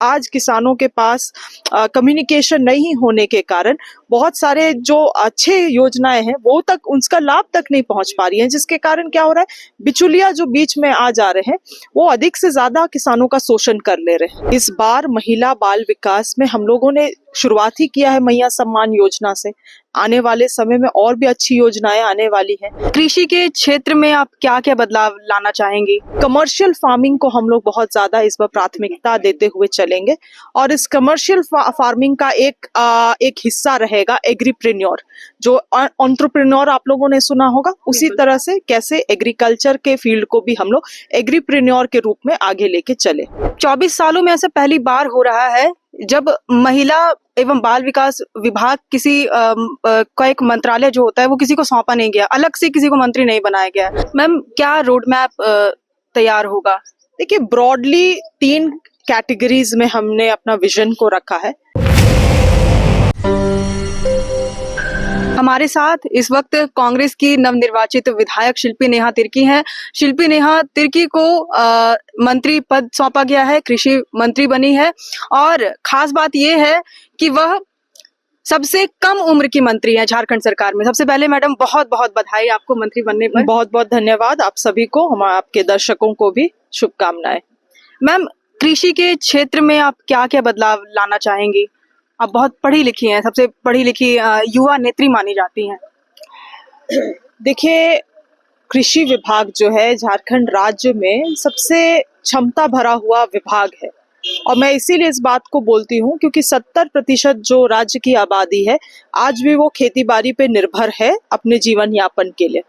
आज किसानों के पास कम्युनिकेशन नहीं होने के कारण बहुत सारे जो अच्छे योजनाएं हैं वो तक उसका लाभ तक नहीं पहुंच पा रही हैं, जिसके कारण क्या हो रहा है, बिचौलिया जो बीच में आ जा रहे हैं वो अधिक से ज्यादा किसानों का शोषण कर ले रहे हैं। इस बार महिला बाल विकास में हम लोगों ने शुरुआत ही किया है मैया सम्मान योजना से। आने वाले समय में और भी अच्छी योजनाएं आने वाली हैं। कृषि के क्षेत्र में आप क्या क्या बदलाव लाना चाहेंगी? कमर्शियल फार्मिंग को हम लोग बहुत ज्यादा इस बार प्राथमिकता देते हुए चलेंगे और इस कमर्शियल फार्मिंग का एक हिस्सा रहेगा एग्रीप्रेन्योर। जो एंटरप्रेन्योर आप लोगों ने सुना होगा, उसी तरह से कैसे एग्रीकल्चर के फील्ड को भी हम लोग एग्रीप्रेन्योर के रूप में आगे लेके चले। 24 सालों में ऐसा पहली बार हो रहा है जब महिला एवं बाल विकास विभाग किसी का एक मंत्रालय जो होता है वो किसी को सौंपा नहीं गया, अलग से किसी को मंत्री नहीं बनाया गया। मैम, क्या रोड मैप तैयार होगा? देखिए, ब्रॉडली 3 कैटेगरीज में हमने अपना विजन को रखा है। हमारे साथ इस वक्त कांग्रेस की नवनिर्वाचित विधायक शिल्पी नेहा तिर्की हैं। शिल्पी नेहा तिर्की को मंत्री पद सौंपा गया है, कृषि मंत्री बनी है और खास बात यह है कि वह सबसे कम उम्र की मंत्री हैं झारखंड सरकार में। सबसे पहले मैडम बहुत बहुत बधाई आपको मंत्री बनने पर। बहुत बहुत धन्यवाद आप सभी को, हम आपके दर्शकों को भी शुभकामनाएं। मैम, कृषि के क्षेत्र में आप क्या क्या बदलाव लाना चाहेंगी? आप बहुत पढ़ी लिखी हैं, सबसे पढ़ी लिखी युवा नेत्री मानी जाती हैं। देखिए, कृषि विभाग जो है झारखंड राज्य में सबसे क्षमता भरा हुआ विभाग है और मैं इसीलिए इस बात को बोलती हूँ क्योंकि 70% जो राज्य की आबादी है आज भी वो खेती बाड़ी पे निर्भर है अपने जीवन यापन के लिए।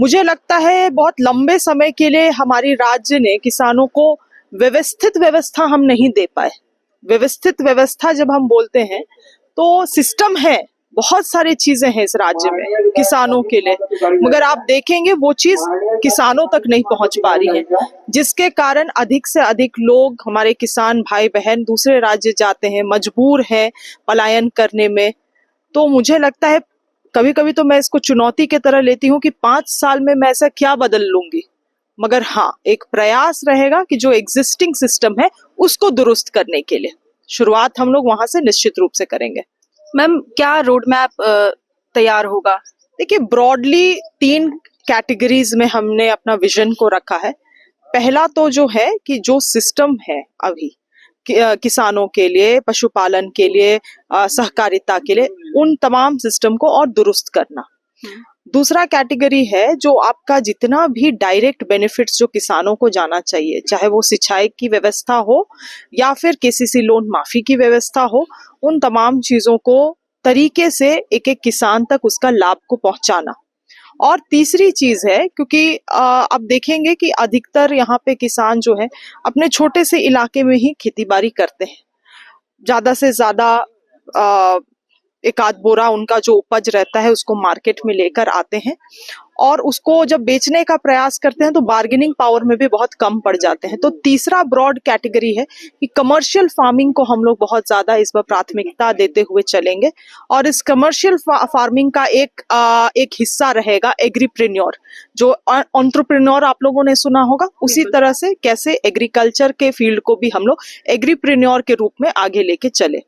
मुझे लगता है बहुत लंबे समय के लिए हमारी राज्य ने किसानों को व्यवस्थित व्यवस्था हम नहीं दे पाए। व्यवस्थित व्यवस्था जब हम बोलते हैं तो सिस्टम है, बहुत सारी चीजें हैं इस राज्य में किसानों के लिए, मगर आप देखेंगे वो चीज किसानों तक नहीं पहुंच पा रही है, जिसके कारण अधिक से अधिक लोग, हमारे किसान भाई बहन दूसरे राज्य जाते हैं, मजबूर हैं पलायन करने में। तो मुझे लगता है कभी कभी तो मैं इसको चुनौती की तरह लेती हूँ कि 5 साल में मैं ऐसा क्या बदल लूंगी, मगर हाँ, एक प्रयास रहेगा कि जो एग्जिस्टिंग सिस्टम है उसको दुरुस्त करने के लिए शुरुआत हम लोग वहां से निश्चित रूप से करेंगे। मैम, क्या रोड मैप तैयार होगा? देखिए, ब्रॉडली 3 कैटेगरीज में हमने अपना विजन को रखा है। पहला तो जो है कि जो सिस्टम है अभी किसानों के लिए, पशुपालन के लिए, सहकारिता के लिए, उन तमाम सिस्टम को और दुरुस्त करना। दूसरा कैटेगरी है जो आपका जितना भी डायरेक्ट बेनिफिट्स जो किसानों को जाना चाहिए, चाहे वो सिंचाई की व्यवस्था हो या फिर केसीसी लोन माफी की व्यवस्था हो, उन तमाम चीजों को तरीके से एक एक किसान तक उसका लाभ को पहुंचाना। और तीसरी चीज है, क्योंकि आप देखेंगे कि अधिकतर यहाँ पे किसान जो है अपने छोटे से इलाके में ही खेती बाड़ी करते हैं, ज्यादा से ज्यादा एक आध बोरा उनका जो उपज रहता है उसको मार्केट में लेकर आते हैं और उसको जब बेचने का प्रयास करते हैं तो बार्गेनिंग पावर में भी बहुत कम पड़ जाते हैं। तो तीसरा ब्रॉड कैटेगरी है कि कमर्शियल फार्मिंग को हम लोग बहुत ज्यादा इस बार प्राथमिकता देते हुए चलेंगे और इस कमर्शियल फार्मिंग का एक हिस्सा रहेगा एग्रीप्रेन्योर। जो एंटरप्रेन्योर आप लोगों ने सुना होगा, उसी तरह से कैसे एग्रीकल्चर के फील्ड को भी हम लोग एग्रीप्रेन्योर के रूप में आगे लेके चले।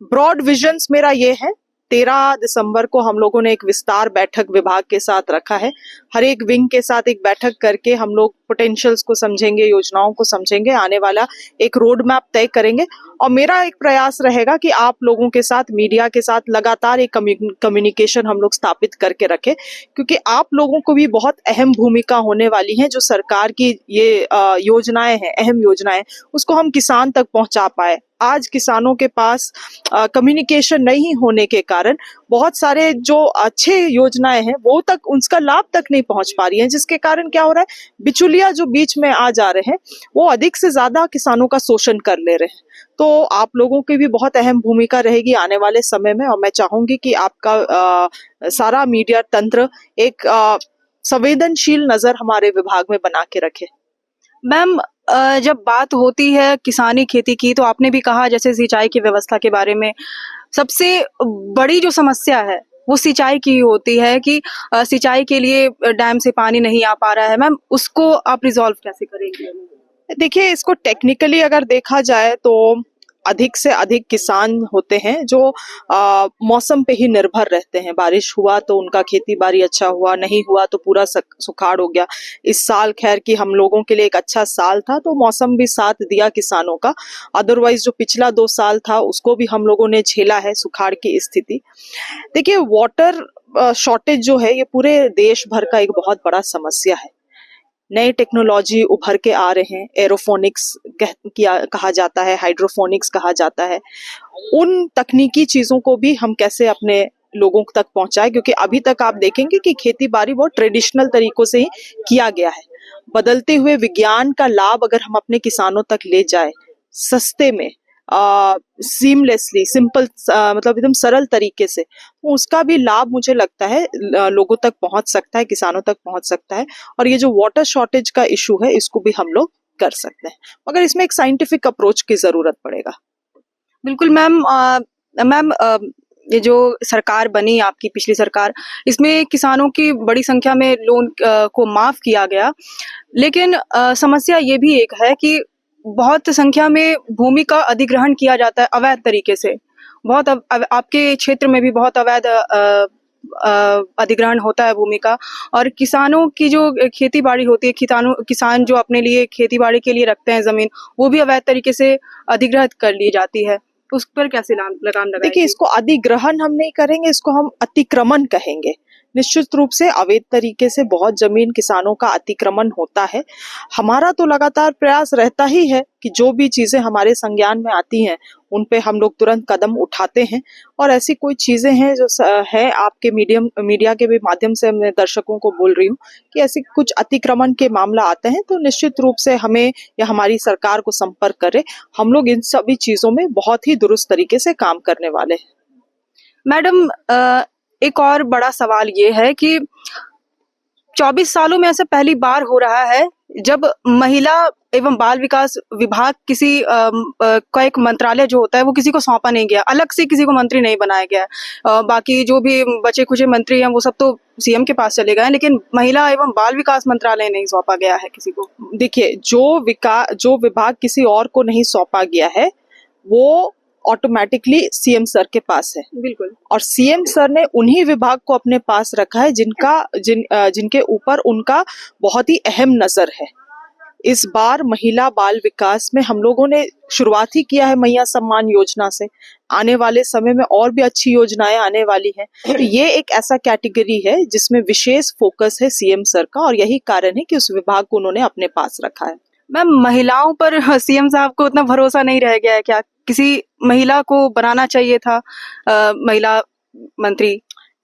ब्रॉड विजन्स मेरा ये है। 13 दिसंबर को हम लोगों ने एक विस्तार बैठक विभाग के साथ रखा है। हर एक विंग के साथ एक बैठक करके हम लोग पोटेंशियल्स को समझेंगे, योजनाओं को समझेंगे, आने वाला एक रोड मैप तय करेंगे और मेरा एक प्रयास रहेगा कि आप लोगों के साथ, मीडिया के साथ लगातार एक कम्युनिकेशन हम लोग स्थापित करके रखें, क्योंकि आप लोगों को भी बहुत अहम भूमिका होने वाली है। जो सरकार की ये योजनाएं हैं, अहम योजनाएं, उसको हम किसान तक पहुंचा पाए। आज किसानों के पास कम्युनिकेशन नहीं होने के कारण बहुत सारे जो अच्छे योजनाएं हैं वो तक उसका लाभ तक नहीं पहुंच पा रही हैं, जिसके कारण क्या हो रहा है, बिचौलिया जो बीच में आ जा रहे हैं वो अधिक से ज्यादा किसानों का शोषण कर ले रहे हैं। तो आप लोगों की भी बहुत अहम भूमिका रहेगी आने वाले समय में और मैं चाहूंगी कि आपका सारा मीडिया तंत्र एक संवेदनशील नजर हमारे विभाग में बना के रखे। मैम, जब बात होती है किसानी खेती की तो आपने भी कहा जैसे सिंचाई की व्यवस्था के बारे में, सबसे बड़ी जो समस्या है वो सिंचाई की होती है कि सिंचाई के लिए डैम से पानी नहीं आ पा रहा है। मैम, उसको आप रिजॉल्व कैसे करेंगे? देखिए, इसको टेक्निकली अगर देखा जाए तो अधिक से अधिक किसान होते हैं जो मौसम पे ही निर्भर रहते हैं। बारिश हुआ तो उनका खेती बाड़ी अच्छा हुआ, नहीं हुआ तो पूरा सुखाड़ हो गया। इस साल खैर कि हम लोगों के लिए एक अच्छा साल था, तो मौसम भी साथ दिया किसानों का। अदरवाइज जो पिछला 2 साल था उसको भी हम लोगों ने झेला है, सुखाड़ की स्थिति। देखिए, वाटर शॉर्टेज जो है ये पूरे देश भर का एक बहुत बड़ा समस्या है। नए टेक्नोलॉजी उभर के आ रहे हैं, एरोफोनिक्स कहा जाता है, हाइड्रोफोनिक्स कहा जाता है। उन तकनीकी चीजों को भी हम कैसे अपने लोगों तक पहुंचाए, क्योंकि अभी तक आप देखेंगे कि खेती बाड़ी बहुत ट्रेडिशनल तरीकों से ही किया गया है। बदलते हुए विज्ञान का लाभ अगर हम अपने किसानों तक ले जाए सस्ते में, सीमलेसली, सिंपल, मतलब एकदम सरल तरीके से, तो उसका भी लाभ मुझे लगता है लोगों तक पहुंच सकता है, किसानों तक पहुंच सकता है। और ये जो वाटर शॉर्टेज का इशू है इसको भी हम लोग कर सकते हैं, मगर इसमें एक साइंटिफिक अप्रोच की जरूरत पड़ेगा। बिल्कुल मैम। मैम, ये जो सरकार बनी आपकी पिछली सरकार, इसमें किसानों की बड़ी संख्या में लोन को माफ किया गया, लेकिन समस्या ये भी एक है कि बहुत संख्या में भूमि का अधिग्रहण किया जाता है अवैध तरीके से। बहुत आपके क्षेत्र में भी बहुत अवैध अधिग्रहण होता है भूमि का, और किसानों की जो खेती बाड़ी होती है, किसान जो अपने लिए खेती बाड़ी के लिए रखते हैं जमीन, वो भी अवैध तरीके से अधिग्रहित कर ली जाती है। उस पर कैसे लगाम लगाएंगे? देखिए, इसको अधिग्रहण हम नहीं कहेंगे, इसको हम अतिक्रमण कहेंगे। निश्चित रूप से अवैध तरीके से बहुत जमीन किसानों का अतिक्रमण होता है। हमारा तो लगातार प्रयास रहता ही है कि जो भी चीजें हमारे संज्ञान में आती हैं उन पे हम लोग तुरंत कदम उठाते हैं। और ऐसी कोई चीजें हैं जो है, आपके मीडिया के भी माध्यम से मैं दर्शकों को बोल रही हूँ कि ऐसे कुछ अतिक्रमण के मामला आते हैं तो निश्चित रूप से हमें या हमारी सरकार को संपर्क करें। हम लोग इन सभी चीजों में बहुत ही दुरुस्त तरीके से काम करने वाले हैं। मैडम, एक और बड़ा सवाल ये है कि 24 सालों में ऐसा पहली बार हो रहा है जब महिला एवं बाल विकास विभाग किसी का एक मंत्रालय जो होता है वो किसी को सौंपा नहीं गया, अलग से किसी को मंत्री नहीं बनाया गया। बाकी जो भी बचे खुचे मंत्री हैं वो सब तो सीएम के पास चले गए हैं, लेकिन महिला एवं बाल विकास मंत्रालय नहीं सौंपा गया है किसी को। देखिए, जो विभाग किसी और को नहीं सौंपा गया है वो ऑटोमेटिकली सीएम सर के पास है। बिल्कुल। और सीएम सर ने उन्हीं विभाग को अपने पास रखा है जिनके ऊपर उनका बहुत ही अहम नजर है। इस बार महिला बाल विकास में हम लोगों ने शुरुआत ही किया है मैया सम्मान योजना से। आने वाले समय में और भी अच्छी योजनाएं आने वाली हैं। तो ये एक ऐसा कैटेगरी है जिसमें विशेष फोकस है सीएम सर का, और यही कारण है कि उस विभाग को उन्होंने अपने पास रखा है। मैम, महिलाओं पर सीएम साहब को उतना भरोसा नहीं रह गया है क्या? किसी महिला को बनाना चाहिए था महिला मंत्री।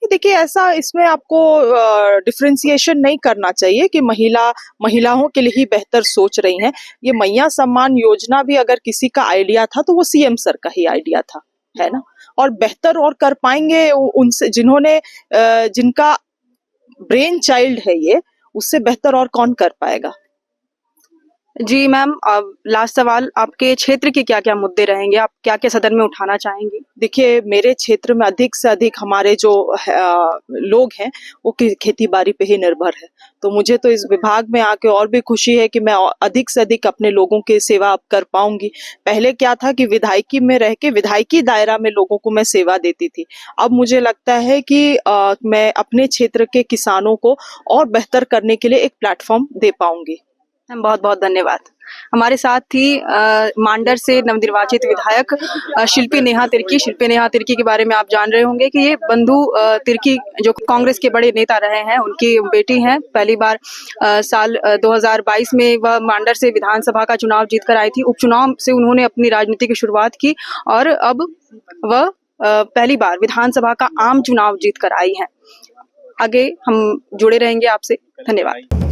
देखिए, ऐसा इसमें आपको डिफरेंशिएशन नहीं करना चाहिए कि महिलाओं के लिए ही बेहतर सोच रही हैं। ये मैया सम्मान योजना भी अगर किसी का आइडिया था तो वो सीएम सर का ही आइडिया था, है ना। और बेहतर और कर पाएंगे उनसे जिनका ब्रेन चाइल्ड है ये, उससे बेहतर और कौन कर पाएगा। जी मैम, लास्ट सवाल, आपके क्षेत्र के क्या क्या मुद्दे रहेंगे, आप क्या क्या सदन में उठाना चाहेंगे? देखिए, मेरे क्षेत्र में अधिक से अधिक हमारे जो लोग हैं वो खेती बाड़ी पे ही निर्भर है, तो मुझे तो इस विभाग में आके और भी खुशी है कि मैं अधिक से अधिक अपने लोगों की सेवा कर पाऊंगी। पहले क्या था कि विधायकी में रह के विधायकी दायरा में लोगों को मैं सेवा देती थी। अब मुझे लगता है कि मैं अपने क्षेत्र के किसानों को और बेहतर करने के लिए एक प्लेटफॉर्म दे पाऊंगी। बहुत बहुत धन्यवाद। हमारे साथ थी मांडर से नवनिर्वाचित विधायक शिल्पी नेहा तिर्की। शिल्पी नेहा तिर्की के बारे में आप जान रहे होंगे कि ये बंधु तिर्की जो कांग्रेस के बड़े नेता रहे हैं, उनकी बेटी हैं। पहली बार साल 2022 में वह मांडर से विधानसभा का चुनाव जीतकर आई थी। उपचुनाव से उन्होंने अपनी राजनीति की शुरुआत की और अब वह पहली बार विधानसभा का आम चुनाव जीतकर आई हैं। आगे हम जुड़े रहेंगे आपसे। धन्यवाद।